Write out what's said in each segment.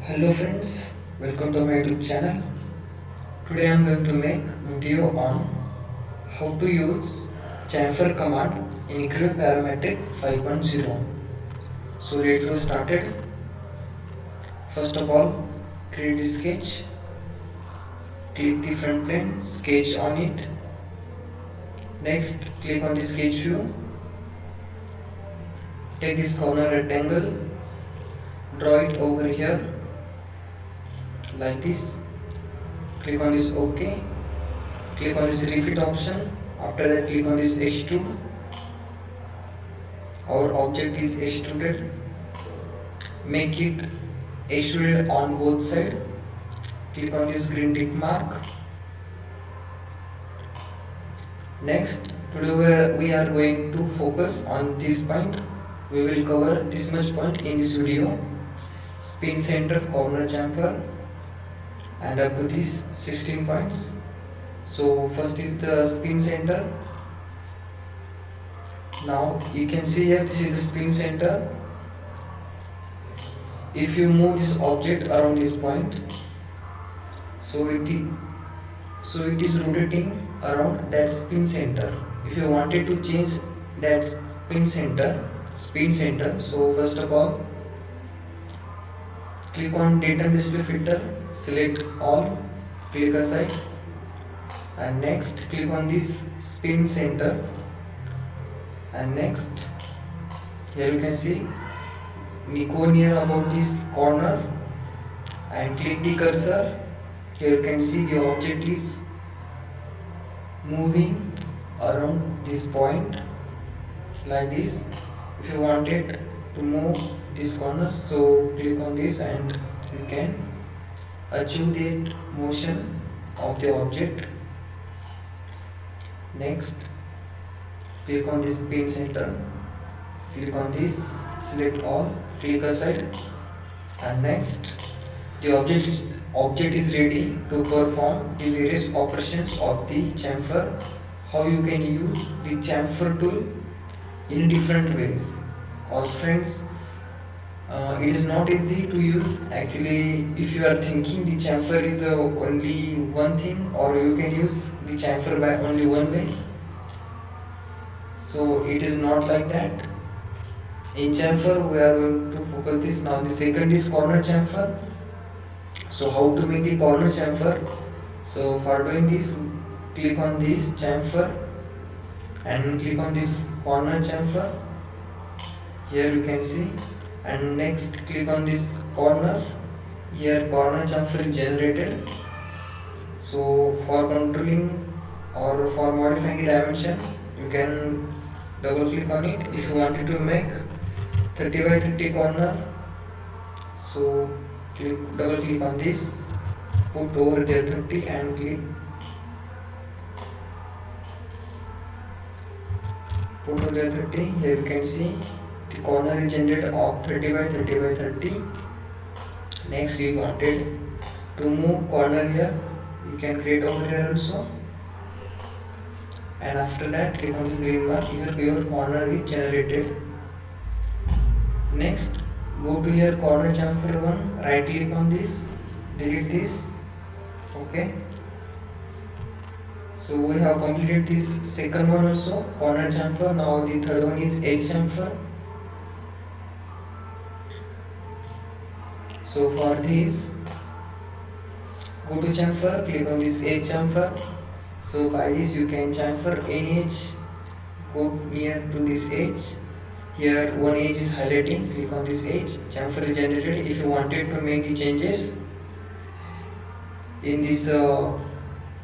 Hello friends, welcome to my YouTube channel. Today I am going to make video on how to use chamfer command in Creo Parametric 5.0. So let's get started. First of all, create the sketch, click the front plane, sketch on it. Next, click on the sketch view, take this corner rectangle, draw it over here like this. Click on this OK. Click on this refit option. After that, click on this extrude. Our object is extruded. Make it extruded on both sides. Click on this green tick mark. Next, today we are going to focus on this point. We will cover this much point in this video. Spin center, corner chamfer, and up to these 16 points. So first is the spin center. Now you can see here, this is the spin center. If you move this object around this point, so it is rotating around that spin center. If you wanted to change that spin center, so first of all, click on daytime display filter, select all, click aside, and next click on this spin center, and next here you can see go near about this corner and click the cursor. Here you can see the object is moving around this point like this. If you wanted to move this corner, so click on this and you can achieve the motion of the object. Next, click on this spin center, click on this, select all, click aside, and next the object is ready to perform the various operations of the chamfer. How you can use the chamfer tool in different ways. Because friends, it is not easy to use. Actually, if you are thinking the chamfer is only one thing, or you can use the chamfer by only one way, so it is not like that. In chamfer we are going to focus this. Now the second is corner chamfer. So how to make the corner chamfer? So for doing this, click on this chamfer and click on this corner chamfer. Here you can see, and next click on this corner. Here corner chamfer is generated. So for controlling or for modifying the dimension, you can double click on it. If you wanted to make 30 by 30 corner, so double click on this, put over there 30 and click put over there 30. Here you can see the corner is generated of 30 by 30 by 30. Next, you wanted to move corner here, you can create over here also, and after that click on this green mark. Your corner is generated. Next, go to your corner chamfer 1, right click on this, delete this. Okay, so we have completed this second one also, corner chamfer. Now the third one is edge chamfer. So for this, go to chamfer, click on this edge chamfer. So by this you can chamfer any edge, go near to this edge. Here one edge is highlighting, click on this edge, chamfer is generated. If you wanted to make the changes in this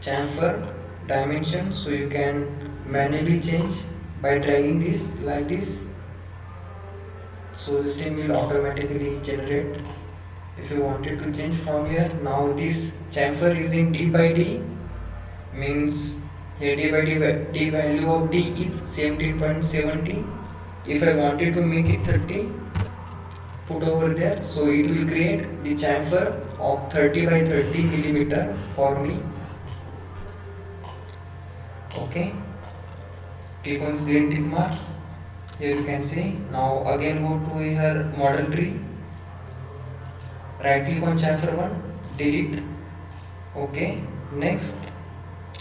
chamfer dimension, so you can manually change by dragging this like this. So the system will automatically generate. If you wanted to change from here, now this chamfer is in d by d, means here d value of d is 17.70. If I wanted to make it 30, put over there, so it will create the chamfer of 30 by 30 millimeter for me. Okay, click on this green tick mark. Here you can see. Now again go to here model tree, right click on chamfer 1, delete. Okay, next,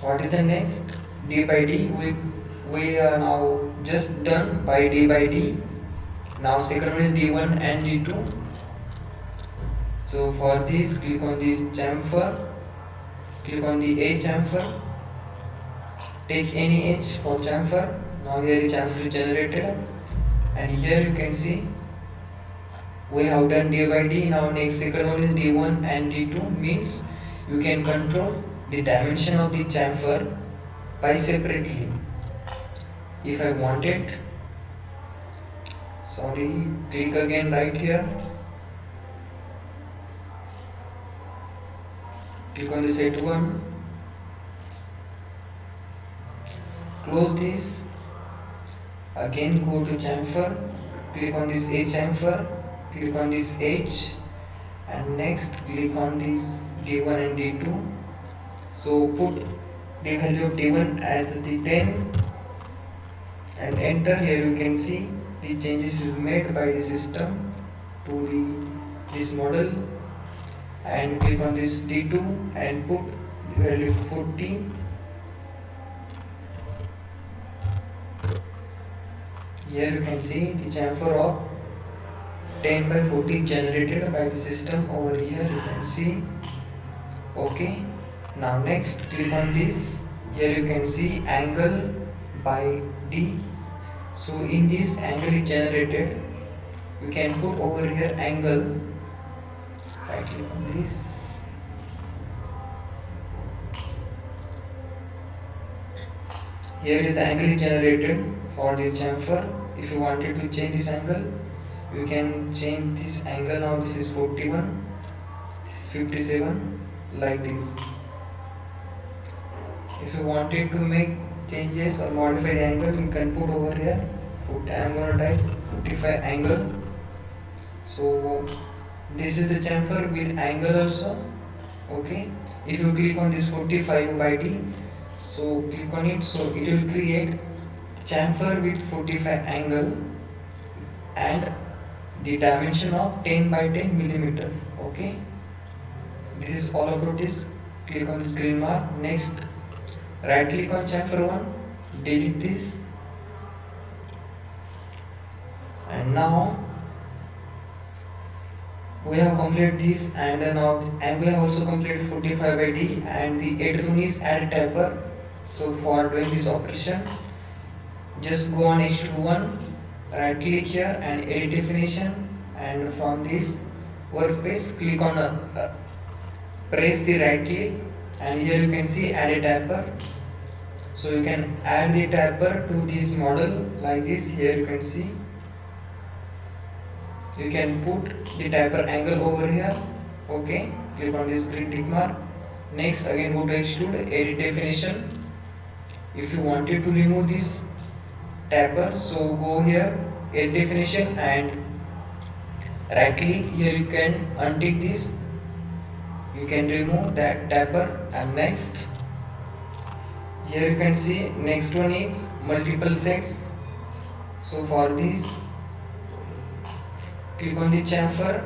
what is the next? D by D, we are now just done by D by D. Now second one is D1 and D2. So for this, click on this chamfer, click on the A chamfer, take any H for chamfer. Now here the chamfer is generated, and here you can see we have done D by D. Now next second one is D1 and D2, means you can control the dimension of the chamfer by separately. If I want it, sorry, click again right here, click on the set 1, close this, again go to chamfer, click on this A chamfer, click on this H, and next click on this D1 and D2. So put the value of D1 as the 10 and enter. Here you can see the changes is made by the system to this model, and click on this D2 and put the value 40. Here you can see the chamfer of 10 by 40 generated by the system. Over here you can see. Okay, now next click on this. Here you can see angle by D. So in this angle is generated, you can put over here angle. Right click on this. Here is the angle is generated for this chamfer. If you wanted to change this angle, you can change this angle. Now this is 41, this is 57, like this. If you wanted to make changes or modify the angle, you can put over here. I am going to type 55 angle. So this is the chamfer with angle also. Okay, if you click on this 45 by D, so click on it, so it will create chamfer with 45 angle and the dimension of 10 by 10 millimeter. Okay, this is all about this. Click on this green mark. Next, right click on chamfer 1, delete this, and now we have completed this, and we have also completed 45 by D, and the 8th one is add taper. So for doing this operation, just go on H21, right click here and edit definition, and from this workspace click on press the right click, and here you can see add a taper. So you can add the taper to this model like this. Here you can see you can put the taper angle over here. Okay, click on this green tick mark. Next, again go to extrude, edit definition. If you wanted to remove this taper, so go here, edit definition, and right click. Here you can untick this, you can remove that taper. And next, here you can see next one is multiple sets. So for this, click on the chamfer,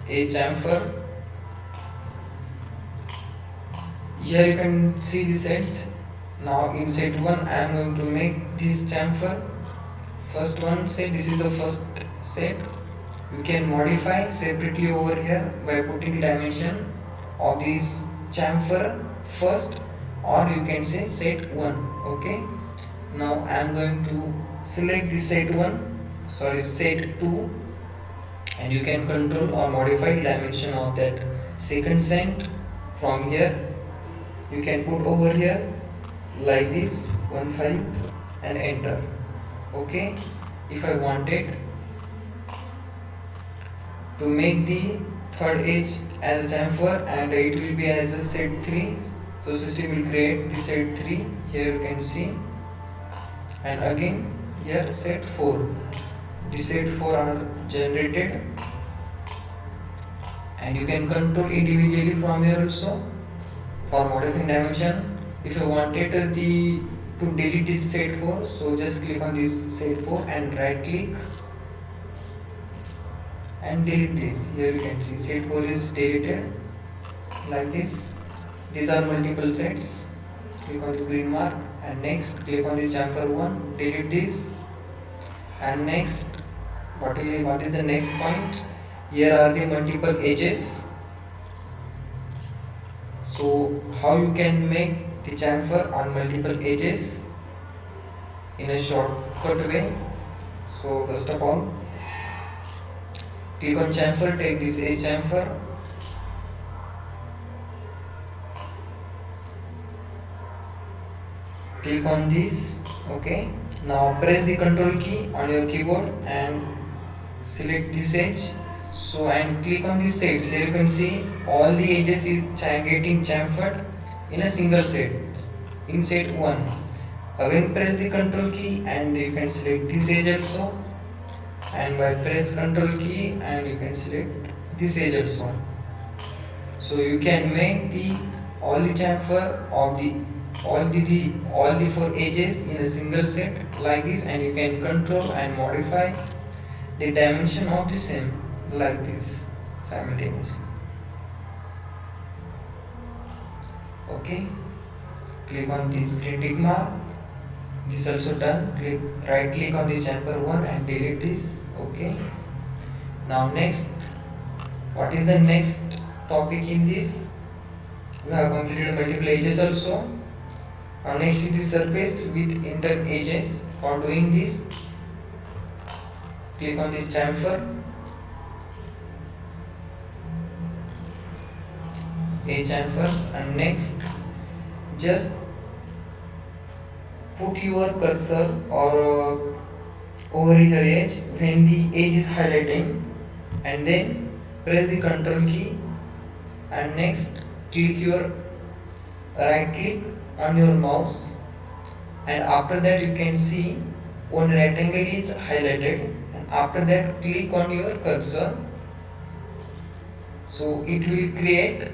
A chamfer. Here you can see the sets. Now in set 1 I am going to make this chamfer. First one set, this is the first set. You can modify separately over here by putting the dimension of this chamfer first, or you can say set 1. Okay, now I am going to select the set 2, and you can control or modify the dimension of that second set. From here you can put over here like this 15 and enter. Okay, if I wanted to make the third edge as a chamfer, and it will be as a set 3, so system will create the set 3. Here you can see, and again here set 4. The set 4 are generated, and you can control individually from here also for modifying dimension. If you wanted to delete this set 4, so just click on this set 4 and right click and delete this. Here you can see set 4 is deleted like this. These are multiple sets. Click on this green mark and next click on this chamfer 1, delete this, and next what is the next point? Here are the multiple edges. So how you can make the chamfer on multiple edges in a shortcut way? So first of all, click on chamfer, take this edge chamfer, click on this. Okay, now press the control key on your keyboard and select this edge. So and click on this set. Here you can see all the edges is getting chamfered in a single set, in set 1. Again press the control key and you can select this edge also, and by press control key and you can select this edge also. So you can make the all the chamfer of the all the 4 edges in a single set like this, and you can control and modify the dimension of the same like this simultaneously. Okay, click on this green tick mark. This also done. Right click on the chamfer 1 and delete this. Okay, now next, what is the next topic in this? We have completed multiple edges also. Now next is the surface with inter edges. For doing this, click on this chamfer, edge chamfers, and next just put your cursor or over your edge when the edge is highlighting, and then press the control key and next click your right click on your mouse, and after that you can see one rectangle is highlighted, and after that click on your cursor. So it will create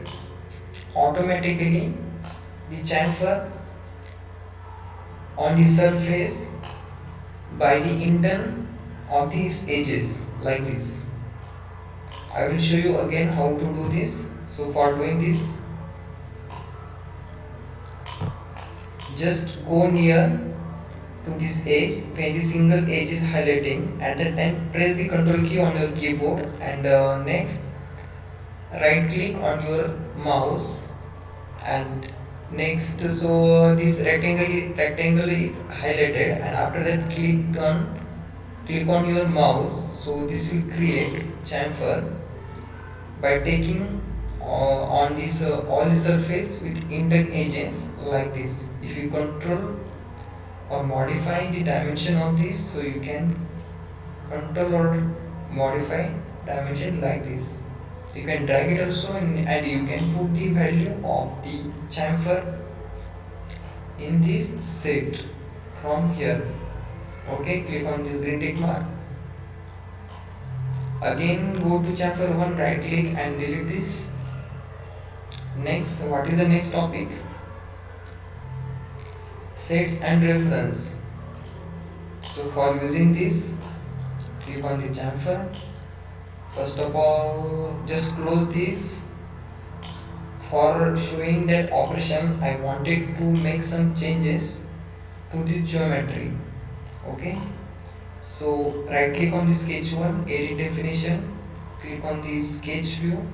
automatically the chamfer on the surface by the intern of these edges like this. I will show you again how to do this. So for doing this, just go near to this edge when the single edge is highlighting. At that time press the control key on your keyboard and next right click on your mouse, and next so this rectangle is highlighted, and after that click on your mouse. So this will create chamfer by taking on this all the surface with indent edges like this. If you control or modify the dimension of this, so you can control or modify dimension like this. You can drag it also, and you can put the value of the chamfer in this set from here. Okay, click on this green tick mark. Again go to chamfer 1, right click and delete this. Next, what is the next topic? Sets and reference. So for using this, click on the chamfer. First of all, just close this. For showing that operation, I wanted to make some changes to this geometry. Okay, so right click on the sketch 1, edit definition, click on the sketch view,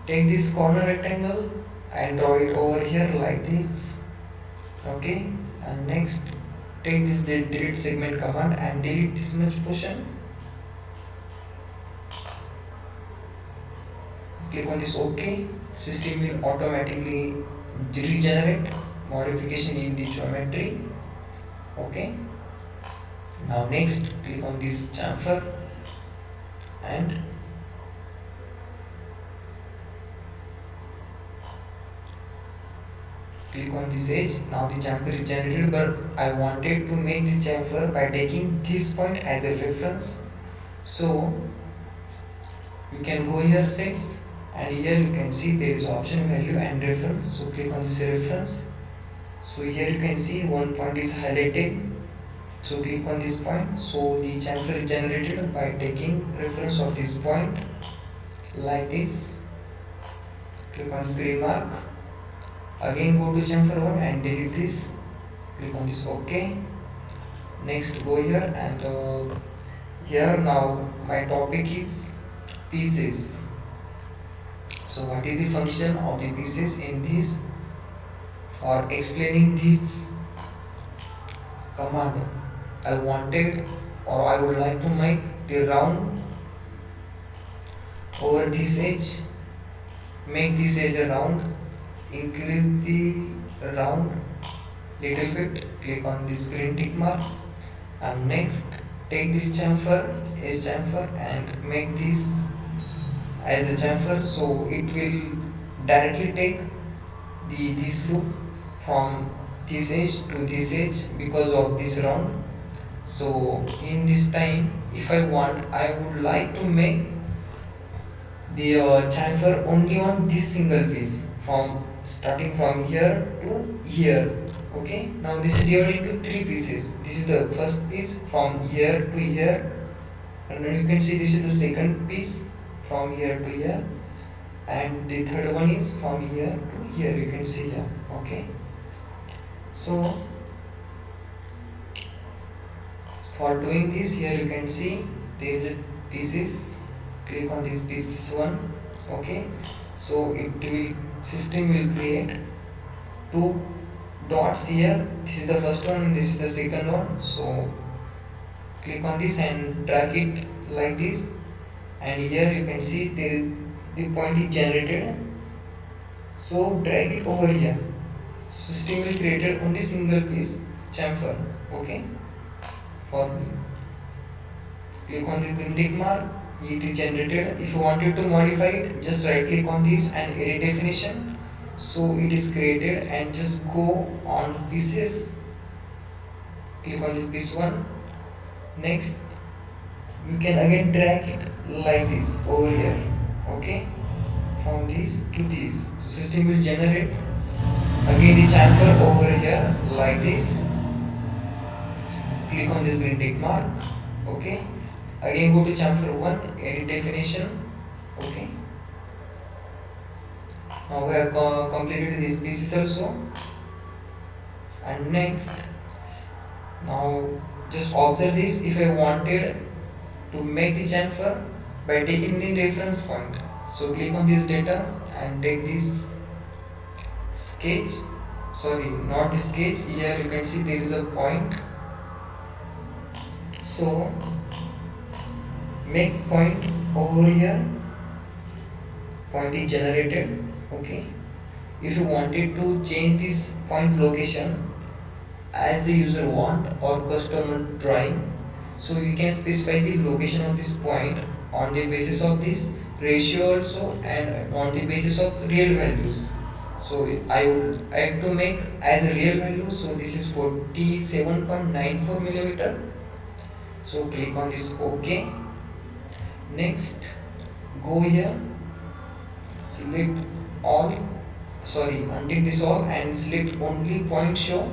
take this corner rectangle and draw it over here like this. Okay, and next take this delete segment command and delete this much portion. Click on this OK. System will automatically regenerate modification in the geometry. Okay, now next click on this chamfer and click on this edge. Now the chamfer is generated, but I wanted to make the chamfer by taking this point as a reference. So you can go here sets, and here you can see there is option value and reference. So click on this reference. So here you can see one point is highlighted So click on this point. So the chamfer is generated by taking reference of this point like this. Click on this green mark. Again go to chamfer 1 and delete this. Click on this OK. Next go here and here now my topic is pieces. So what is the function of the pieces in this? For explaining this command, I wanted or I would like to make the round over this edge, make this edge a round, increase the round little bit, click on this green tick mark, and next take this chamfer, edge chamfer, and make this as a chamfer, so it will directly take this loop from this edge to this edge because of this round. So in this time, if I want, I would like to make the chamfer only on this single piece from starting from here to here. Okay, now this is divided into three pieces. This is the first piece from here to here, and then you can see this is the second piece from here to here, and the third one is from here to here. You can see here. Okay, so for doing this, here you can see there is a pieces. Click on this pieces one. Okay, so it will system will create two dots here. This is the first one and this is the second one. So click on this and drag it like this, and here you can see there is the point is generated. So drag it over here. So system will create only single piece chamfer. Okay, for click on the green tick mark. It is generated. If you wanted to modify it, just right click on this and edit definition. So it is created, and just go on pieces. Click on this piece one. Next, you can again drag it like this over here. Okay, from this to this. So system will generate again the chamfer over here like this. Click on this green tick mark. Okay. Again go to chamfer 1, edit definition. Okay. Now we have completed these pieces also. And next, now just observe this. If I wanted to make the chamfer by taking the reference point, so click on this data and take this sketch. Sorry, not the sketch. Here you can see there is a point. So make point over here. Point is generated. Okay, if you wanted to change this point location as the user want or customer drawing, so you can specify the location of this point on the basis of this ratio also and on the basis of real values. So I have to make as a real value, so this is 47.94 millimeter. So click on this OK. Next, go here, select all, untick this all and select only point show.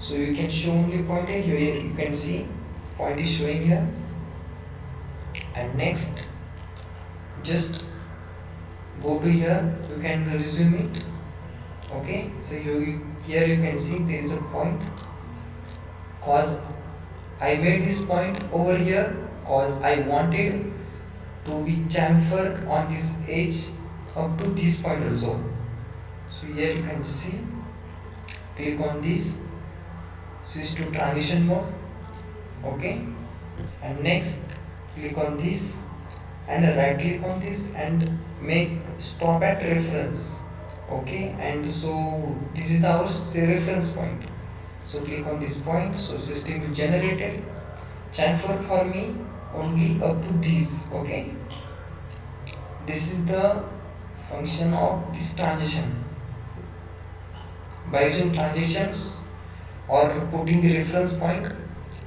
So you can show only point here. You can see point is showing here. And next, just go to here. You can resume it. Okay. So here you can see there is a point. Cause I made this point over here. Cause I wanted to be chamfered on this edge up to this point also. So here you can see, click on this, switch to transition mode. Okay, and next click on this and right click on this and make stop at reference. Okay, and so this is our reference point. So click on this point. So system will generate it chamfer for me only up to this. Okay, this is the function of this transition. By using transitions or putting the reference point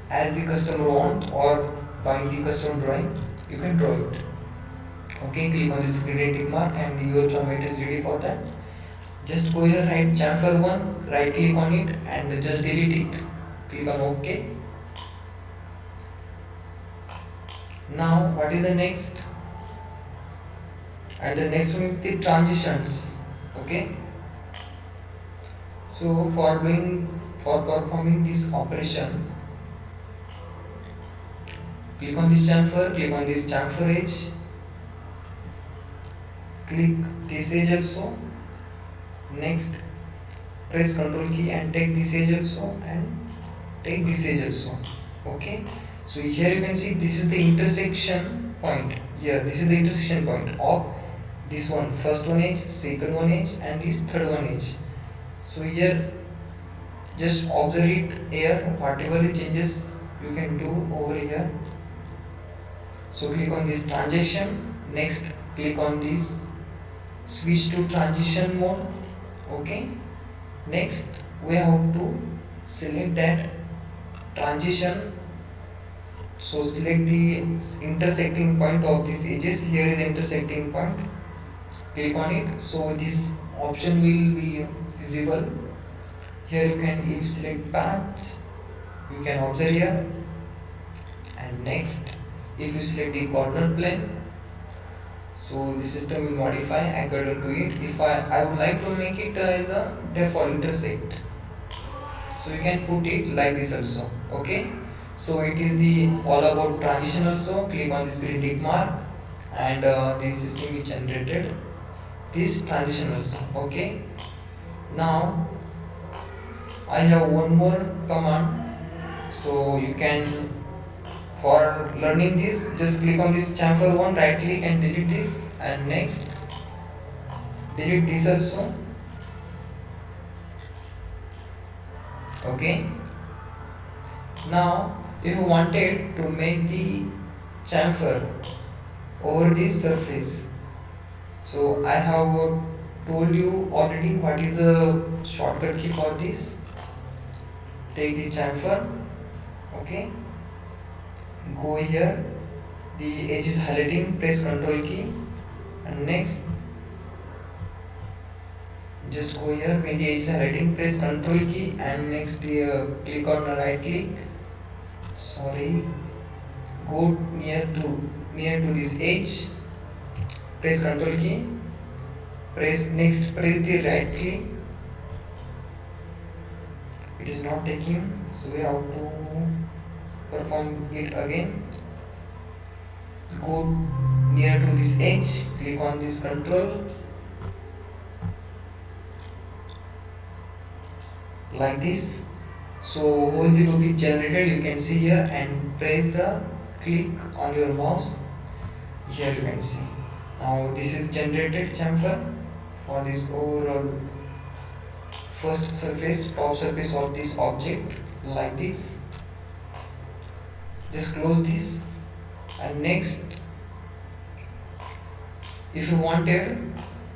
as the customer want or by the customer drawing, you can draw it. Okay, click on this green tick mark and your geometry is ready for that. Just go here, write chamfer 1, right click on it and just delete it. Click on OK. Now what is the next? And the next one is the transitions. Okay. So for performing this operation, click on this chamfer, click on this chamfer edge, click this edge also. Next, press Ctrl key and take this edge also and take this edge also. Okay. So here you can see this is the intersection point. Here this is the intersection point of this one, first one edge, second one edge, and this third one edge. So here just observe it here, whatever the changes you can do over here. So click on this transition. Next, click on this switch to transition mode. Okay. Next, we have to select that transition. So select the intersecting point of these edges. Here is the intersecting point. Click on it. So this option will be visible. Here you can, if you select path, you can observe here. And next, if you select the corner plane, so the system will modify according to it. If I would like to make it as a default intersect, so you can put it like this also. Okay. So it is the all about transition also. Click on this green tick mark, and the system is generated this transition also. Okay. Now I have one more command. So you can, for learning this, just click on this chamfer one, right click and delete this, and next delete this also. Okay. Now if you wanted to make the chamfer over this surface, so I have told you already what is the shortcut key for this. Take the chamfer. Okay. Go here, the edge is highlighting, press Ctrl key, and next just go here, when the edge is highlighting, press Ctrl key, and next click on the right click, go near to this edge, press Ctrl key, press the right key. It is not taking, so we have to perform it again. Go near to this edge, click on this control, like this. So whole the loop is generated, you can see here, and press the click on your mouse. Here you can see. Now this is generated chamfer for this overall first surface, top surface of this object, like this. Just close this, and next, if you wanted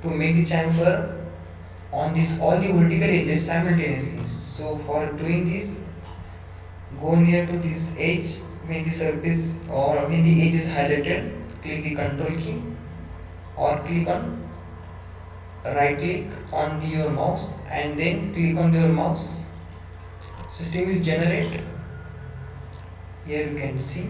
to make the chamfer on this all the vertical edges simultaneously, so for doing this, go near to this edge, when the surface or when the edge is highlighted, click the control key, or click on right click on your mouse and then click on your mouse. System will generate. Here you can see.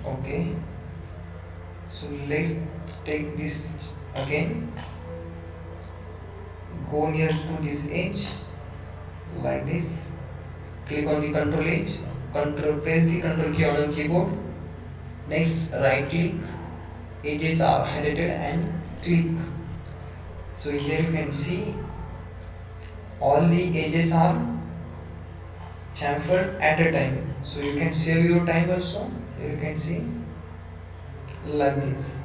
Okay. So let's take this again. Go near to this edge, like this. Click on the control edge. Press the control key on your keyboard. Next, right click. Edges are highlighted and click. So here you can see all the edges are chamfered at a time. So you can save your time also. Here you can see, like this.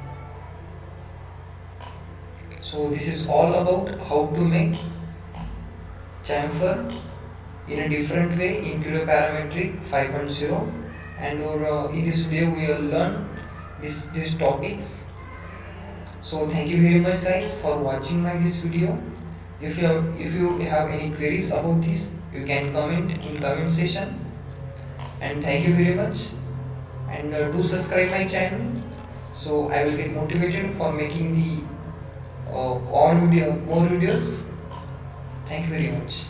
So this is all about how to make chamfer in a different way in Creo Parametric 5.0, and in this video we will learn these topics. So thank you very much guys for watching this video. If you have any queries about this, you can comment in comment section, and thank you very much, and do subscribe my channel, so I will get motivated for making the more videos. Thank you very much.